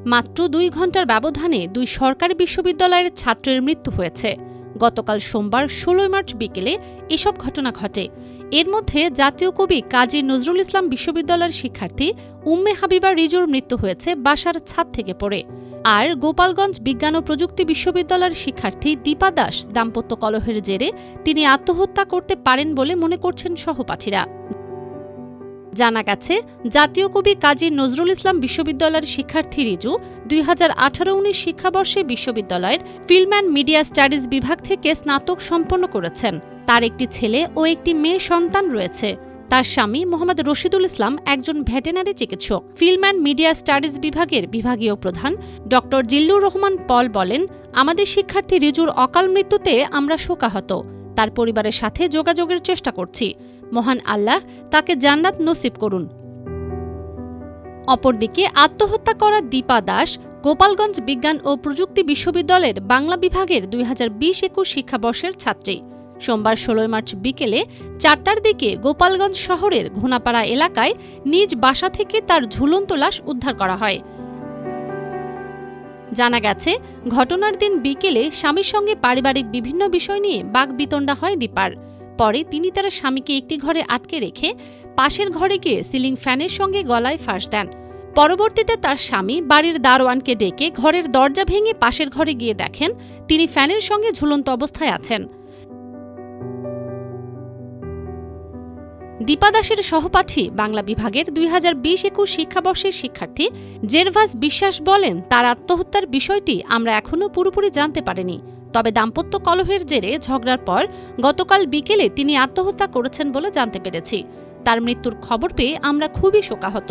মাত্র 2 ঘণ্টার ব্যবধানে 2 সরকারি বিশ্ববিদ্যালয়ের ছাত্রের মৃত্যু হয়েছে। গতকাল সোমবার 16 মার্চ বিকেলে এসব ঘটনা ঘটে। এর মধ্যে জাতীয় কবি কাজী নজরুল ইসলাম বিশ্ববিদ্যালয়ের শিক্ষার্থী উম্মে হাবিবা রিজুর মৃত্যু হয়েছে বাসার ছাদ থেকে পড়ে। আর গোপালগঞ্জ বিজ্ঞান ও প্রযুক্তি বিশ্ববিদ্যালয়ের শিক্ষার্থী দীপা দাস দাম্পত্য কলহের জেরে তিনি আত্মহত্যা করতে পারেন বলে মনে করছেন সহপাঠীরা। জানা গেছে, জাতীয় কবি কাজী নজরুল ইসলাম বিশ্ববিদ্যালয়ের শিক্ষার্থী রিজু 2018-19 শিক্ষাবর্ষে বিশ্ববিদ্যালয়ের ফিল্ম অ্যান্ড মিডিয়া স্টাডিজ বিভাগ থেকে স্নাতক সম্পন্ন করেছেন। তার একটি ছেলে ও একটি মেয়ে সন্তান রয়েছে। তার স্বামী মোহাম্মদ রশিদুল ইসলাম একজন ভেটেনারি চিকিৎসক। ফিল্ম অ্যান্ড মিডিয়া স্টাডিজ বিভাগের বিভাগীয় প্রধান ড জিল্লুর রহমান পল বলেন, আমাদের শিক্ষার্থী রিজুর অকাল মৃত্যুতে আমরা শোকাহত। তার পরিবারের সাথে যোগাযোগের চেষ্টা করছি। মহান আল্লাহ তাকে জান্নাত নসিব করুন। অপরদিকে আত্মহত্যা করা দীপা দাস গোপালগঞ্জ বিজ্ঞান ও প্রযুক্তি বিশ্ববিদ্যালয়ের বাংলা বিভাগের 2020-21 শিক্ষাবর্ষের ছাত্রী। সোমবার 16 মার্চ বিকেলে 4টার দিকে গোপালগঞ্জ শহরের ঘোনাপাড়া এলাকায় নিজ বাসা থেকে তার ঝুলন্ত লাশ উদ্ধার করা হয়। জানা গেছে, ঘটনার দিন বিকেলে স্বামীর সঙ্গে পারিবারিক বিভিন্ন বিষয় নিয়ে বাকবিতণ্ডা হয় দীপার। পরে তিনি তার স্বামীকে একটি ঘরে আটকে রেখে পাশের ঘরে গিয়ে সিলিং ফ্যানের সঙ্গে গলায় ফাঁস দেন। পরবর্তীতে তার স্বামী বাড়ির দারোয়ানকে ডেকে ঘরের দরজা ভেঙে পাশের ঘরে গিয়ে দেখেন তিনি ফ্যানের সঙ্গে ঝুলন্ত অবস্থায় আছেন। দীপা দাসের সহপাঠী বাংলা বিভাগের 2020-21 শিক্ষাবর্ষের শিক্ষার্থী জেরভাস বিশ্বাস বলেন, তার আত্মহত্যার বিষয়টি আমরা এখনও পুরোপুরি জানতে পারিনি। তবে দাম্পত্য কলহের জেরে ঝগড়ার পর গতকাল বিকেলে তিনি আত্মহত্যা করেছেন বলে জানতে পেরেছি। তার মৃত্যুর খবর পেয়ে আমরা খুবই শোকাহত।